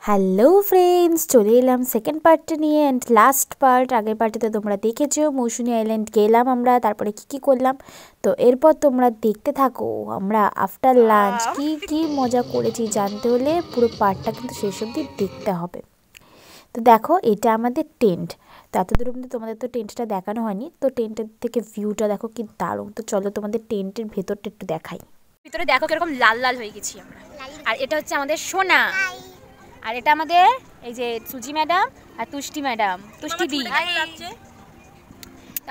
Hello friends, চলে এলাম second পার্টটা নিয়ে অ্যান্ড লাস্ট পার্ট। আগের পার্টে তো তোমরা দেখেছো মৌসুনি আইল্যান্ড গেলাম আমরা, তারপরে কি করলাম। তো এরপর তোমরা দেখতে থাকো আমরা আফটার লাঞ্চ কি মজা করেছি। জানতে হলে পুরো পার্টটা কিন্তু শেষ অবধি দেখতে হবে। তো দেখো, এটা আমাদের টেন্ট। তো এত দূর অবধি তোমাদের তো টেন্টটা দেখানো হয়নি, তো টেন্টের থেকে ভিউটা দেখো কি দারুণ। তো চলো তোমাদের টেন্টের ভেতরটা একটু দেখাই। ভিতরে দেখো কিরকম লাল লাল হয়ে গেছি আমরা। আর এটা হচ্ছে আমাদের সোনা, আর এটা আমাদের এই যে সুজি ম্যাডাম আর তুষ্টি ম্যাডাম, তুষ্টি দি।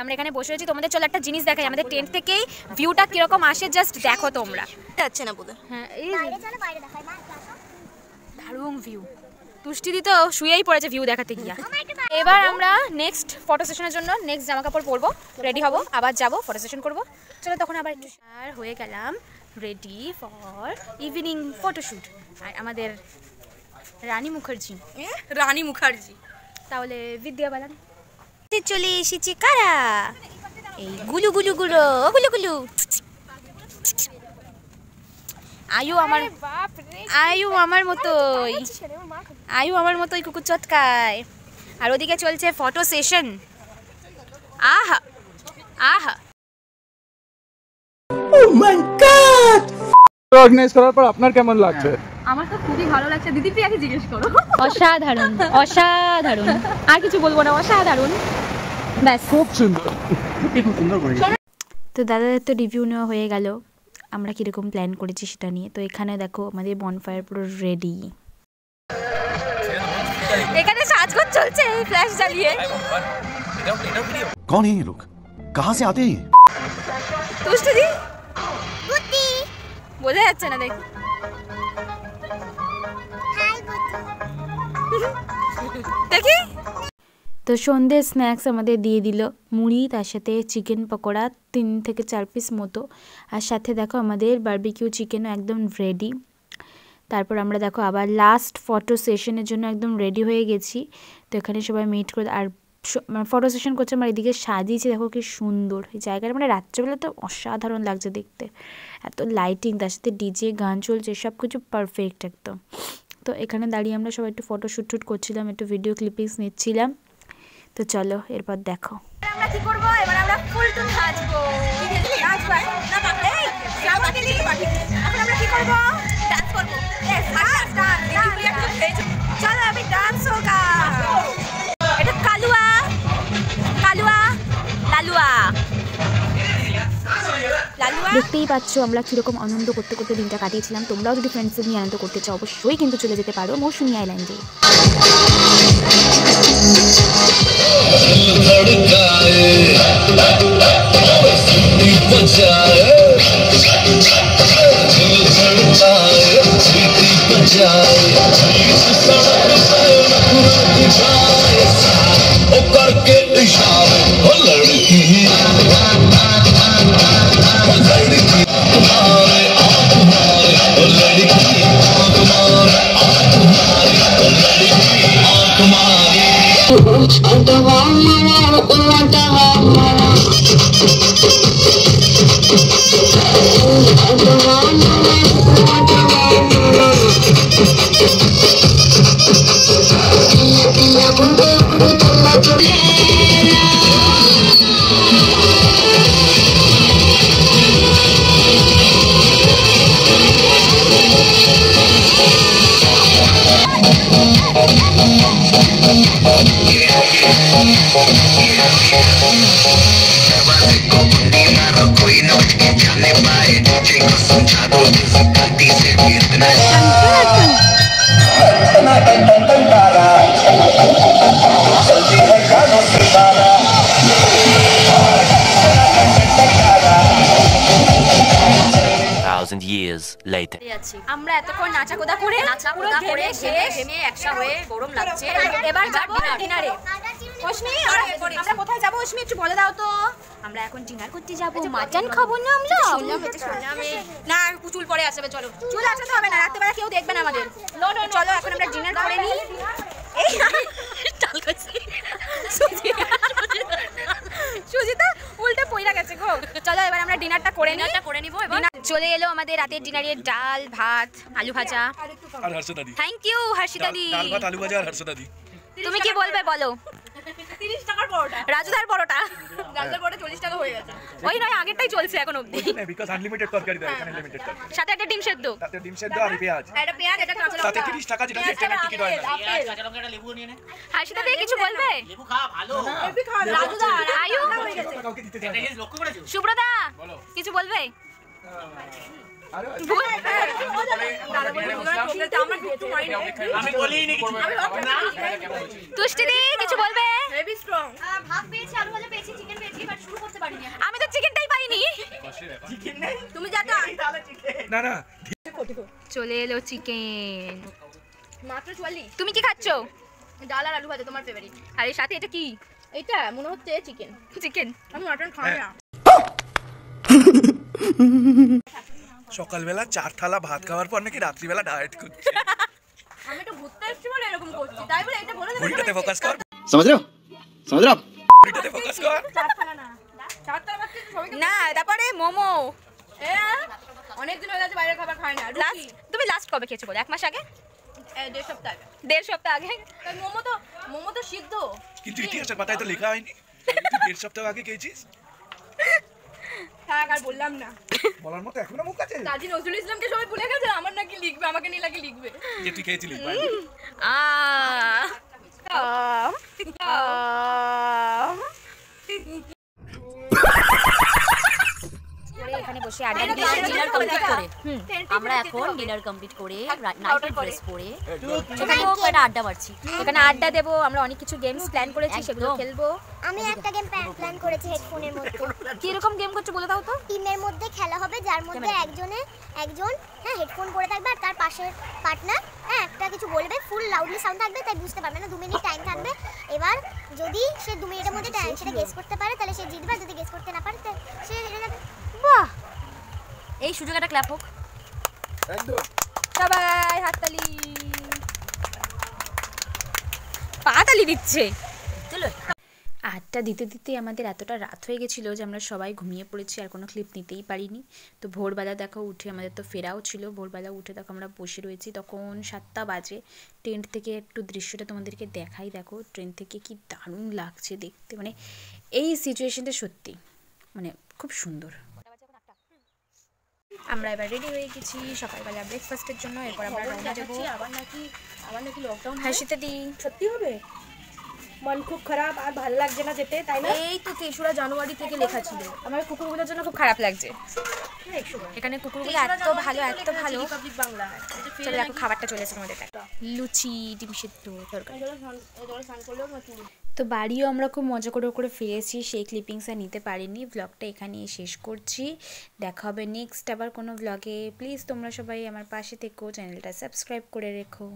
আমরা এখানে বসে আছি, তোমাদের চলো একটা জিনিস দেখাই। আমাদের টেন্ট থেকেই ভিউটা কিরকম আসে জাস্ট দেখো তোমরা। যাচ্ছে না বলে হ্যাঁ, এই দারুণ ভিউ। তুষ্টি দি তো শুয়েই পড়েছে ভিউ দেখাতে গিয়া। এবার আমরা নেক্সট ফটো সেশনের জন্য নেক্সট জামা কাপড় পরবো, রেডি হবো, আবার যাবো ফটো সেশন করবো। চলো তখন আবার একটু আর হয়ে গেলাম রেডি ফর ইভিনিং ফটোশ্যুট। আর আমাদের রানী মুখার্জি তাহলে বিদ্যা বালান চলে এসেছি। কারা এই গুলু গুলু গুলো গুলু গুলু। আয়ু আমার মতোই কুকুর চটকায়। আর ওদিকে চলছে ফটো সেশন। আহা আহা, Oh my God! অর্গানাইজ করার পর আপনার কেমন লাগছে? আমার তো খুবই ভালো লাগছে। দিদি প্রিয়াকে জিজ্ঞেস করো। অসাধারণ অসাধারণ, আর কিছু বলবো না, অসাধারণ ব্যাস। খুব সুন্দর, খুব সুন্দর করে। তো দাদাদের তো রিভিউ নেওয়া হয়ে গেল, আমরা কীরকম প্ল্যান করেছি সেটা নিয়ে। তো এখানে দেখো আমাদের বনফায়ার পুরো রেডি। এখানে সাজগোজ চলছে ফ্ল্যাশ জ্বালিয়ে। कौन है ये लोग, कहाँ से आते हैं? তুষ্টি দি বোঝা যাচ্ছে না, দেখি দেখি। তো সন্ধ্যে স্ন্যাক্স আমাদের দিয়ে দিল মুড়ি, তার সাথে চিকেন পকোড়া 3 থেকে 4 পিস মতো, আর সাথে দেখো আমাদের বারবিকিউ চিকেনও একদম রেডি। তারপর আমরা দেখো আবার লাস্ট ফটো সেশনের জন্য একদম রেডি হয়ে গেছি। তো এখানে সবাই মিট করে আর মানে ফটো সেশন করছে। আমার এদিকে সাজিয়েছি, দেখো কি সুন্দর এই জায়গাটা, মানে রাত্রেবেলা তো অসাধারণ লাগছে দেখতে, এত লাইটিং, তার সাথে ডিজে গান চলছে, সব কিছু পারফেক্ট একদম। তো এখানে দাঁড়িয়ে আমরা সবাই একটু ফটো শ্যুট করছিলাম, একটু ভিডিও ক্লিপিংস নিচ্ছিলাম। তো চলো এরপর দেখো আমরা কি করব এবার। আমরা ফুল টুন সাজবো, নাচবো না পারলে যাবো দিদি। এখন আমরা কি করব? ডান্স করব। Yes, dance dance. চলো আমি ডান্স হোগা। এটা কালুয়া কালুয়া লালুয়া লালুয়া। দেখতেই পাচ্ছ আমরা কীরকম আনন্দ করতে করতে দিনটা কাটিয়েছিলাম। তোমরাও যদি ফ্রেন্ডসদের নিয়ে আনন্দ করতে চাও অবশ্যই কিন্তু চলে যেতে পারো মৌসুনি আইল্যান্ডে। আমরা এতক্ষণ নাচাকোদা করে ঘেমে একসা হয়ে গরম লাগছে। এবার যাবো ডিনারে। অশ্মি, আমরা কোথায় যাবো অশ্মি একটু বলে দাও তো। আমরা এখন ডিনার করতে যাবো, মাটন খাবো না আমরা। না চুল পরে আসবে, চলো চুল আসাতে হবে না, রাত্রেবেলা কেউ দেখবে না আমাদের। চলো এখন আমরা ডিনার করে নিই। এই সুজিতা উল্টে পইরা গেছে গো। চলো এবার আমরা ডিনারটা করে নিব। চলে এলো আমাদের রাতের ডিনারের ডাল ভাত আলু ভাজা আর হর্ষদা দি। থ্যাংক ইউ হর্ষিতা দি। ডাল ভাত আলু ভাজা আর হর্ষদা দি। তুমি কি বলবে বলো? 30 টাকার পরোটা, রাজুদার পরোটা। রাজুদার পরোটা 40 টাকা হয়ে গেছে। ওই নয়, আগেরটাই চলছে এখন অবধি। বিকজ আনলিমিটেড তরকারি দেয় এখানে, লিমিটেড তরকারি। সাথে একটা ডিম সেদ্ধ। তাতে ডিম সেদ্ধ আর পেঁয়াজ। এটা পেঁয়াজ, এটা কাঁচা লঙ্কা। তাতে 30 টাকা, যেটা ট্রেনের টিকিট হয় না। হর্ষিতা দি কিছু বলবে? রাজুদা আয়ু, কাউকে দিতে চায় না। সুব্রতা কিছু বলবে? তুষ্টি দি কিছু বলবে? Heavy strong. ভাত পেয়েছি, আলু ভাজা পেয়েছি, চিকেন পেয়েছি, বাট শুরু করতে পারিনি। আমি তো চিকেনটাই পাইনি। তুমি যাটা না না, চলে এলো চিকেন। মাত্র 44। তুমি কি খাচ্ছ? ডাল আর আলু ভাজা তোমার ফেভারিট। আর এর সাথে এটা কি? এটা মনে হচ্ছে চিকেন। চিকেন। আমি মাটন খাই না। সকালবেলা 4 থালা ভাত খাওয়ার পর নাকি রাত্রিবেলা ডায়েট করছে। আমি তো ঘুরতে এসেছি বলে এরকম করছি, তাই বলে এটা বলে দেবে। ঘড়িটাতে ফোকাস কর, समझ रहे हो समझ रहे हो आप ঘড়িটাতে ফোকাস কর। চারটা বাজছে সবাই। না, তারপরে মোমো। অনেক দিন হয়ে গেছে বাইরে খাবার খাই না। লাস্ট তুমি লাস্ট কবে খেয়েছো বলো? 1 মাস আগে? 1.5 সপ্তাহ আগে। 1.5 সপ্তাহ আগে? তাই মোমো তো সিদ্ধ। কিন্তু ইতিহাসের পাতায় তো লেখা হয়নি। তুই 1.5 সপ্তাহ আগে খেয়েছিস। থাক আর বললাম না। বলার মতো এখনো মুখ আছে কাজী নজরুল ইসলামকে সবাই ভুলে গেছে, আমার নাকি লিখবে, আমাকে নিয়ে নাকি লিখবে। যে তুই খেয়েছিলিস। এখানে বসে আড্ডা দিচ্ছি। ডিনার কমপ্লিট করে আমরা এখন ডিনার কমপ্লিট করে নাইট ড্রেস পরে ছোটখাটো একটা আড্ডা মারছি। এখানে আড্ডা দেবো, আমরা অনেক কিছু গেমস প্ল্যান করেছি, সেগুলো একদম। খেলবো। আমি একটা গেম প্ল্যান করেছি হেডফোনের মধ্যে। কি রকম গেম করছো বলে দাও তো? টিমের মধ্যে খেলা হবে, যার মধ্যে একজন হ্যাঁ হেডফোন পরে থাকবে আর তার পাশের পার্টনার একটা কিছু বলবে, ফুল লাউডলি সাউন্ড থাকবে, তাই বুঝতে পারবে না। 2 মিনিট টাইম থাকবে। এবার যদি সে 2 মিনিটের মধ্যে সেটা গেস করতে পারে তাহলে সে জিতবে, আর যদি গেস করতে না পারে সে বাহ, এই সুযোগ একটা ক্ল্যাপ হোক। সবাই হাততালি। পাতালি দিচ্ছে। চলো। আড্ডা দিতে দিতে আমাদের এতটা রাত হয়ে গেছিলো যে আমরা সবাই ঘুমিয়ে পড়েছি, আর কোনো ক্লিপ নিতেই পারিনি। তো ভোরবেলা দেখো উঠে, আমাদের তো ফেরাও ছিল, ভোরবেলা উঠে দেখো আমরা বসে রয়েছি, তখন 7টা বাজে। ট্রেন থেকে একটু দৃশ্যটা তোমাদেরকে দেখাই, দেখো ট্রেন থেকে কি দারুণ লাগছে দেখতে, মানে এই সিচুয়েশনটা সত্যি মানে খুব সুন্দর। আমরা এবার রেডি হয়ে গেছি সকালবেলা ব্রেকফাস্টের জন্য, এরপর আমরা রওনা যাবো। আবার নাকি লকডাউন হাসিতে দি সত্যি হবে। মন খুব খারাপ আর ভালো লাগছে না যেতে, তাই না? এই তো 3রা জানুয়ারি থেকে লেখা ছিল। আমার কুকুরগুলোর জন্য খুব খারাপ লাগছে। এখানে কুকুরগুলো এত ভালো, এত ভালো। রিপাবলিক বাংলা। চলো দেখো খাবারটা চলে এসেছে আমাদের কাছে। লুচি, ডিম সিদ্ধ, তরকারি। তো বাড়িও আমরা খুব মজা করে ফিরেছি, সেই ক্লিপিংস আর নিতে পারিনি। ব্লগটা এখানেই শেষ করছি, দেখা হবে নেক্সট আবার কোনো ব্লগে। প্লিজ তোমরা সবাই আমার পাশে থেকো, চ্যানেলটা সাবস্ক্রাইব করে রেখো।